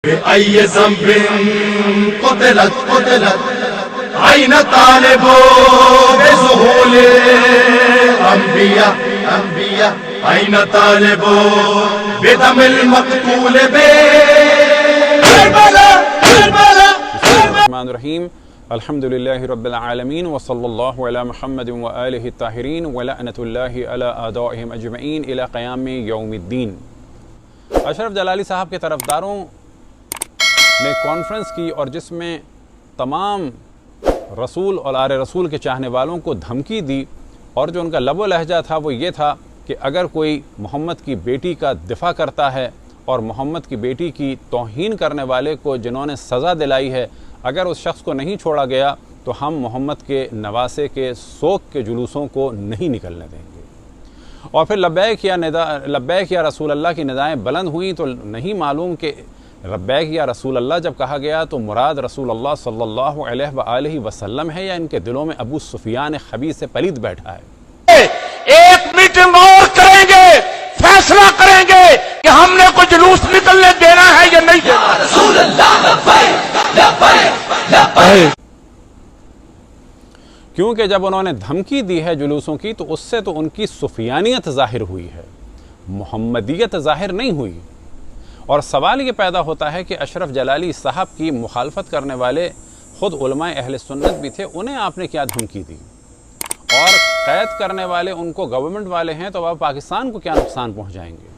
بأي ذنب قتلت أين طالب بظهور أنبياء أين طالب بدم المقتول بكربلاء الرحمن الرحیم الحمد للہ رب العالمین وصلی اللہ علی محمد وآلہ الطاہرین ولعنۃ اللہ علی اعدائہم اجمعین الی قیام یوم الدین۔ اشرف جلالی صاحب کے طرفداروں نے کانفرنس کی اور جس میں تمام رسول اور آل رسول کے چاہنے والوں کو دھمکی دی، اور جو ان کا لب و لہجہ تھا وہ یہ تھا کہ اگر کوئی محمد کی بیٹی کا دفاع کرتا ہے اور محمد کی بیٹی کی توہین کرنے والے کو جنہوں نے سزا دلائی ہے، اگر اس شخص کو نہیں چھوڑا گیا تو ہم محمد کے نواسے کے سوگ کے جلوسوں کو نہیں نکلنے دیں گے۔ اور پھر لبیک یا رسول اللہ کی ندائیں بلند ہوئیں تو نہیں معلوم کہ لبیک یا رسول اللہ جب کہا گیا تو مراد رسول اللہ صلی اللہ علیہ وآلہ وسلم ہے یا ان کے دلوں میں ابو سفیان خبیث سے پلید بیٹھا ہے؟ ایک میٹنگ اور کریں گے، فیصلہ کریں گے کہ ہم نے کوئی جلوس نکلنے دینا ہے یا نہیں دینا۔ رسول اللہ کیونکہ جب انہوں نے دھمکی دی ہے جلوسوں کی تو اس سے تو ان کی سفیانیت ظاہر ہوئی ہے، محمدیت ظاہر نہیں ہوئی۔ اور سوال یہ پیدا ہوتا ہے کہ اشرف جلالی صاحب کی مخالفت کرنے والے خود علماء اہل سنت بھی تھے، انہیں آپ نے کیا دھمکی دی؟ اور قید کرنے والے ان کو گورنمنٹ والے ہیں تو آپ پاکستان کو کیا نقصان پہنچائیں گے؟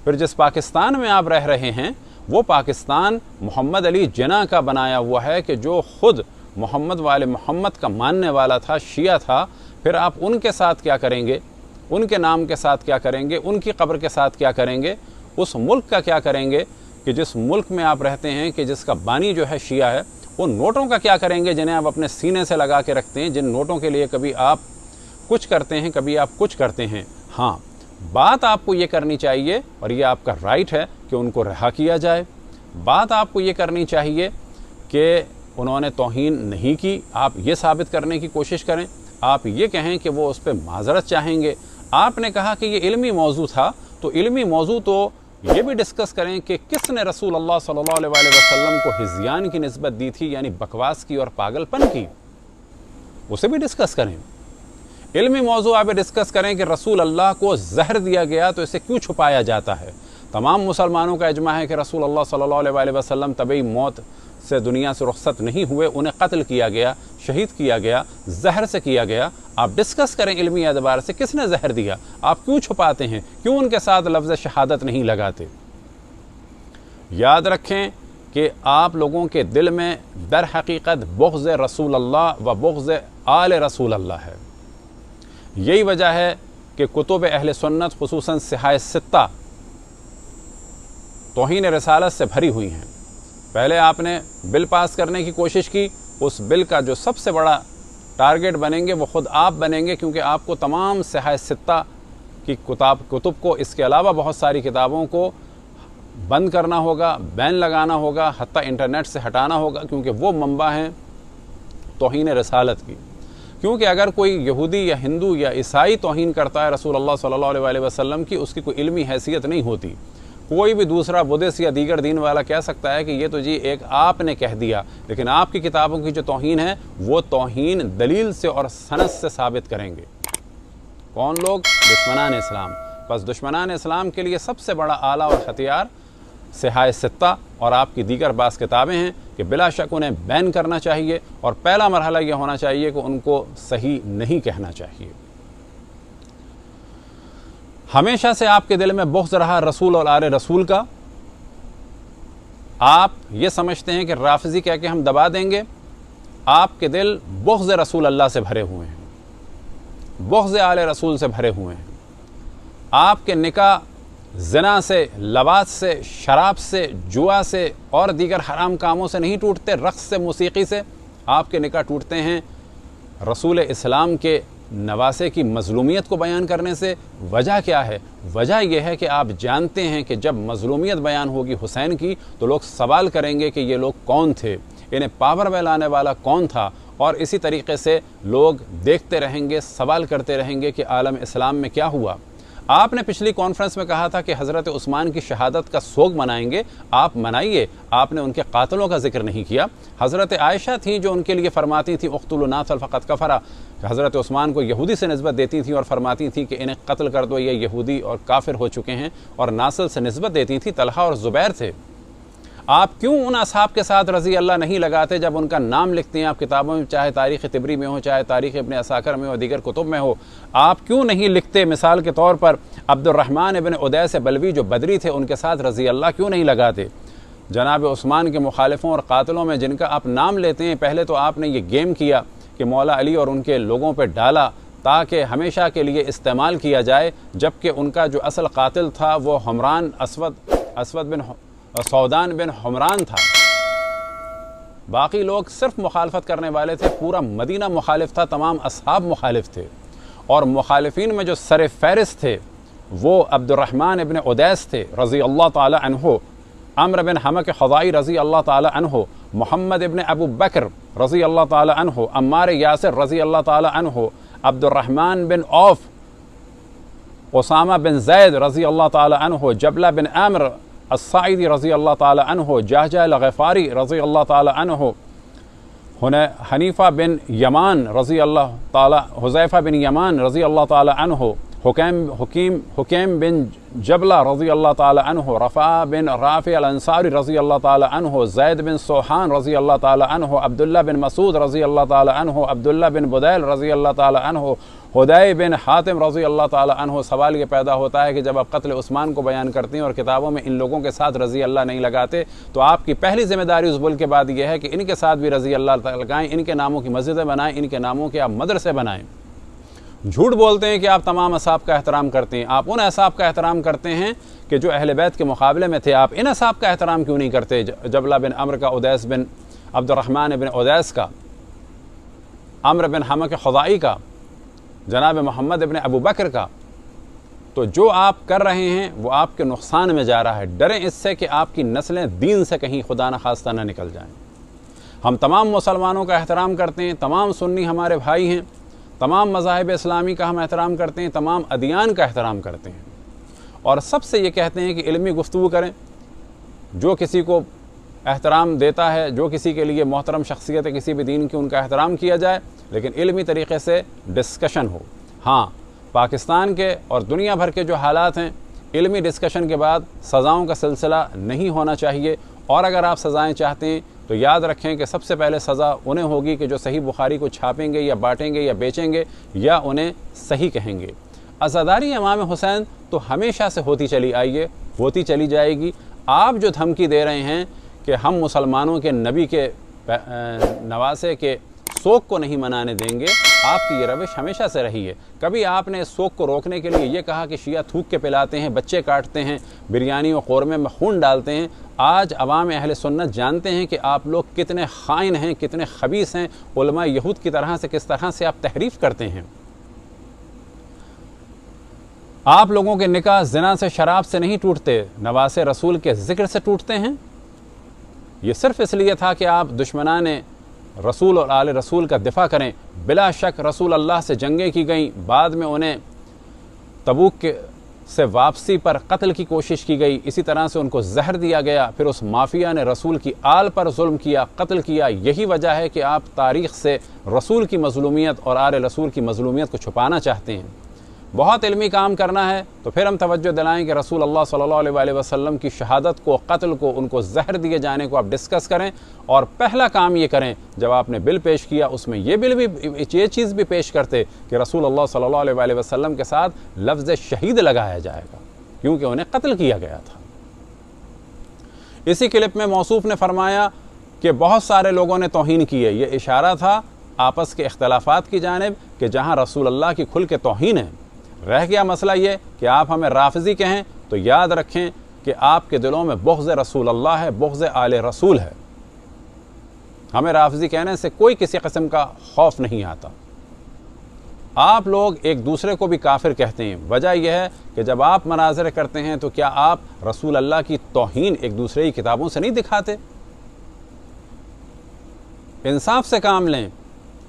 پھر جس پاکستان میں آپ رہ رہے ہیں وہ پاکستان محمد علی جناح کا بنایا ہوا ہے کہ جو خود محمد والے محمد کا ماننے والا تھا، شیعہ تھا، پھر آپ ان کے ساتھ کیا کریں گے؟ ان کے نام کے ساتھ کیا کریں گے؟ ان کی قبر کے ساتھ کیا کریں گے؟ اس ملک کا کیا کریں گے کہ جس ملک میں آپ رہتے ہیں کہ جس کا بانی جو ہے شیعہ ہے؟ ان نوٹوں کا کیا کریں گے جنہیں آپ اپنے سینے سے لگا کے رکھتے ہیں، جن نوٹوں کے لیے کبھی آپ کچھ کرتے ہیں کبھی آپ کچھ کرتے ہیں؟ ہاں، بات آپ کو یہ کرنی چاہیے اور یہ آپ کا رائٹ ہے کہ ان کو رہا کیا جائے۔ بات آپ کو یہ کرنی چاہیے کہ انہوں نے توہین نہیں کی، آپ یہ ثابت کرنے کی کوشش کریں، آپ یہ کہیں کہ وہ اس پہ معذرت چاہیں گے۔ آپ نے کہا کہ یہ علمی موضوع تھا تو علمی موضوع تو یہ بھی ڈسکس کریں کہ کس نے رسول اللہ صلی اللہ علیہ وسلم کو ہذیان کی نسبت دی تھی، یعنی بکواس کی اور پاگل پن کی، اسے بھی ڈسکس کریں۔ علمی موضوع آپ ڈسکس کریں کہ رسول اللہ کو زہر دیا گیا تو اسے کیوں چھپایا جاتا ہے؟ تمام مسلمانوں کا اجماع ہے کہ رسول اللہ صلی اللہ علیہ وسلم طبعی موت سے دنیا سے رخصت نہیں ہوئے، انہیں قتل کیا گیا، شہید کیا گیا، زہر سے کیا گیا۔ آپ ڈسکس کریں علمی اعتبار سے کس نے زہر دیا، آپ کیوں چھپاتے ہیں، کیوں ان کے ساتھ لفظ شہادت نہیں لگاتے؟ یاد رکھیں کہ آپ لوگوں کے دل میں در حقیقت بغض رسول اللہ و بغض آل رسول اللہ ہے۔ یہی وجہ ہے کہ کتب اہل سنت خصوصاً صحاح ستہ توہین رسالت سے بھری ہوئی ہیں۔ پہلے آپ نے بل پاس کرنے کی کوشش کی، اس بل کا جو سب سے بڑا ٹارگٹ بنیں گے وہ خود آپ بنیں گے، کیونکہ آپ کو تمام صحاح ستہ کی کتب کو، اس کے علاوہ بہت ساری کتابوں کو بند کرنا ہوگا، بین لگانا ہوگا، حتیٰ انٹرنیٹ سے ہٹانا ہوگا، کیونکہ وہ منبع ہیں توہین رسالت کی۔ کیونکہ اگر کوئی یہودی یا ہندو یا عیسائی توہین کرتا ہے رسول اللہ صلی اللہ علیہ وسلم کی، اس کی کوئی علمی حیثیت نہیں ہوتی۔ کوئی بھی دوسرا بدھسٹ یا دیگر دین والا کہہ سکتا ہے کہ یہ تو جی ایک آپ نے کہہ دیا، لیکن آپ کی کتابوں کی جو توہین ہے وہ توہین دلیل سے اور سند سے ثابت کریں گے۔ کون لوگ؟ دشمنان اسلام۔ بس دشمنان اسلام کے لیے سب سے بڑا آلہ اور ہتھیار صحاح ستہ اور آپ کی دیگر بعض کتابیں ہیں کہ بلا شک انہیں بین کرنا چاہیے، اور پہلا مرحلہ یہ ہونا چاہیے کہ ان کو صحیح نہیں کہنا چاہیے۔ ہمیشہ سے آپ کے دل میں بغض رہا رسول اور آل رسول کا۔ آپ یہ سمجھتے ہیں کہ رافضی کہہ کے ہم دبا دیں گے، آپ کے دل بغض رسول اللہ سے بھرے ہوئے ہیں، بغض آل رسول سے بھرے ہوئے ہیں۔ آپ کے نکاح زنا سے، لواط سے، شراب سے، جوا سے اور دیگر حرام کاموں سے نہیں ٹوٹتے، رقص سے، موسیقی سے۔ آپ کے نکاح ٹوٹتے ہیں رسول اسلام کے نواسے کی مظلومیت کو بیان کرنے سے۔ وجہ کیا ہے؟ وجہ یہ ہے کہ آپ جانتے ہیں کہ جب مظلومیت بیان ہوگی حسین کی تو لوگ سوال کریں گے کہ یہ لوگ کون تھے، انہیں پاور میں لانے والا کون تھا، اور اسی طریقے سے لوگ دیکھتے رہیں گے، سوال کرتے رہیں گے کہ عالم اسلام میں کیا ہوا۔ آپ نے پچھلی کانفرنس میں کہا تھا کہ حضرت عثمان کی شہادت کا سوگ منائیں گے، آپ منائیے، آپ نے ان کے قاتلوں کا ذکر نہیں کیا۔ حضرت عائشہ تھیں جو ان کے لیے فرماتی تھیں اقتلوا الناس فقد کفر، حضرت عثمان کو یہودی سے نسبت دیتی تھیں اور فرماتی تھیں کہ انہیں قتل کر دو، یہ یہودی اور کافر ہو چکے ہیں، اور ناسل سے نسبت دیتی تھیں، طلحہ اور زبیر تھے۔ آپ کیوں ان اصحاب کے ساتھ رضی اللہ نہیں لگاتے جب ان کا نام لکھتے ہیں آپ کتابوں میں، چاہے تاریخ طبری میں ہو، چاہے تاریخ ابن عساکر میں ہو، دیگر کتب میں ہو؟ آپ کیوں نہیں لکھتے مثال کے طور پر عبد الرحمن ابن عدیس بلوی جو بدری تھے ان کے ساتھ رضی اللہ کیوں نہیں لگاتے؟ جناب عثمان کے مخالفوں اور قاتلوں میں جن کا آپ نام لیتے ہیں، پہلے تو آپ نے یہ گیم کیا کہ مولا علی اور ان کے لوگوں پہ ڈالا تاکہ ہمیشہ کے لیے استعمال کیا جائے، جبکہ ان کا جو اصل قاتل تھا وہ حمران اسود بن سودان بن حمران تھا۔ باقی لوگ صرف مخالفت کرنے والے تھے، پورا مدینہ مخالف تھا، تمام اصحاب مخالف تھے، اور مخالفین میں جو سر فہرست تھے وہ عبد الرحمن ابن عدیس تھے رضی اللہ تعالی عنہ، عمرو بن حمق خزائی رضی اللہ تعالی عنہ، محمد ابن ابو بکر رضی اللہ تعالی عنہ، عمار یاسر رضی اللہ تعالی عنہ، عبد الرحمن بن عوف، اسامہ بن زید رضی اللہ تعالی عنہ، جبلہ بن عامر الصاعدی رضی اللہ تعالی عنہ، جہجہ الغفاری رضی اللہ تعالی عنہ، حنیفہ بن یمان رضی اللہ تعالی، حذیفہ بن یمان رضی اللہ تعالی عنہ، حکیم بن جبلہ رضی اللہ تعالی عنہ، رفاع بن رافع الانصاری رضی اللہ تعالی عنہ، زید بن سوحان رضی اللہ تعالی عنہ، عبداللہ بن مسعود رضی اللہ تعالی عنہ، عبداللہ بن بدیل رضی اللہ تعالی عنہ، حدی بن حاتم رضی اللہ تعالی عنہ۔ سوال یہ پیدا ہوتا ہے کہ جب آپ قتل عثمان کو بیان کرتے ہیں اور کتابوں میں ان لوگوں کے ساتھ رضی اللہ نہیں لگاتے، تو آپ کی پہلی ذمہ داری اس ملک کے بعد یہ ہے کہ ان کے ساتھ بھی رضی اللہ لگائیں، ان کے ناموں کی مسجدیں بنائیں، ان کے ناموں کے آپ مدرسے بنائیں۔ جھوٹ بولتے ہیں کہ آپ تمام اصحاب کا احترام کرتے ہیں، آپ ان اصحاب کا احترام کرتے ہیں کہ جو اہل بیت کے مقابلے میں تھے، آپ ان اصحاب کا احترام کیوں نہیں کرتے؟ جبلہ بن عمر کا، عدیس بن عبد الرحمن بن عدیس کا، عمرو بن حمق خزائی کا، جناب محمد ابن ابو بکر کا۔ تو جو آپ کر رہے ہیں وہ آپ کے نقصان میں جا رہا ہے۔ ڈریں اس سے کہ آپ کی نسلیں دین سے کہیں خدا نخواستہ نہ نکل جائیں۔ ہم تمام مسلمانوں کا احترام کرتے ہیں، تمام سنی ہمارے بھائی ہیں، تمام مذاہب اسلامی کا ہم احترام کرتے ہیں، تمام ادیان کا احترام کرتے ہیں، اور سب سے یہ کہتے ہیں کہ علمی گفتگو کریں۔ جو کسی کو احترام دیتا ہے، جو کسی کے لیے محترم شخصیت ہے کسی بھی دین کی، ان کا احترام کیا جائے، لیکن علمی طریقے سے ڈسکشن ہو۔ ہاں، پاکستان کے اور دنیا بھر کے جو حالات ہیں، علمی ڈسکشن کے بعد سزاؤں کا سلسلہ نہیں ہونا چاہیے، اور اگر آپ سزائیں چاہتے ہیں تو یاد رکھیں کہ سب سے پہلے سزا انہیں ہوگی کہ جو صحیح بخاری کو چھاپیں گے یا بانٹیں گے یا بیچیں گے یا انہیں صحیح کہیں گے۔ عزاداری امام حسین تو ہمیشہ سے ہوتی چلی آئی ہے، ہوتی چلی جائے گی۔ آپ جو دھمکی دے رہے ہیں کہ ہم مسلمانوں کے نبی کے نواسے کے سوگ کو نہیں منانے دیں گے، آپ کی یہ روش ہمیشہ سے رہی ہے۔ کبھی آپ نے اس سوگ کو روکنے کے لیے یہ کہا کہ شیعہ تھوک کے پلاتے ہیں، بچے کاٹتے ہیں، بریانی و قورمے میں خون ڈالتے ہیں۔ آج عوام اہل سنت جانتے ہیں کہ آپ لوگ کتنے خائن ہیں، کتنے خبیث ہیں، علماء یہود کی طرح سے کس طرح سے آپ تحریف کرتے ہیں۔ آپ لوگوں کے نکاح زنا سے، شراب سے نہیں ٹوٹتے، نواسے رسول کے ذکر سے ٹوٹتے ہیں۔ یہ صرف اس لیے تھا کہ آپ دشمنان رسول اور آل رسول کا دفاع کریں۔ بلا شک رسول اللہ سے جنگیں کی گئیں، بعد میں انہیں تبوک سے واپسی پر قتل کی کوشش کی گئی، اسی طرح سے ان کو زہر دیا گیا، پھر اس مافیا نے رسول کی آل پر ظلم کیا، قتل کیا۔ یہی وجہ ہے کہ آپ تاریخ سے رسول کی مظلومیت اور آل رسول کی مظلومیت کو چھپانا چاہتے ہیں۔ بہت علمی کام کرنا ہے تو پھر ہم توجہ دلائیں کہ رسول اللہ صلی اللہ علیہ وآلہ وسلم کی شہادت کو، قتل کو، ان کو زہر دیے جانے کو آپ ڈسکس کریں، اور پہلا کام یہ کریں جب آپ نے بل پیش کیا اس میں یہ چیز بھی پیش کرتے کہ رسول اللہ صلی اللہ علیہ وآلہ وسلم کے ساتھ لفظ شہید لگایا جائے گا، کیونکہ انہیں قتل کیا گیا تھا۔ اسی کلپ میں موصوف نے فرمایا کہ بہت سارے لوگوں نے توہین کی ہے۔ یہ اشارہ تھا آپس کے اختلافات کی جانب کہ جہاں رسول اللہ کی کھل کے توہین ہے۔ رہ گیا مسئلہ یہ کہ آپ ہمیں رافضی کہیں تو یاد رکھیں کہ آپ کے دلوں میں بغض رسول اللہ ہے، بغض آل رسول ہے۔ ہمیں رافضی کہنے سے کوئی کسی قسم کا خوف نہیں آتا۔ آپ لوگ ایک دوسرے کو بھی کافر کہتے ہیں، وجہ یہ ہے کہ جب آپ مناظرے کرتے ہیں تو کیا آپ رسول اللہ کی توہین ایک دوسرے کی کتابوں سے نہیں دکھاتے؟ انصاف سے کام لیں۔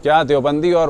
کیا دیوبندی اور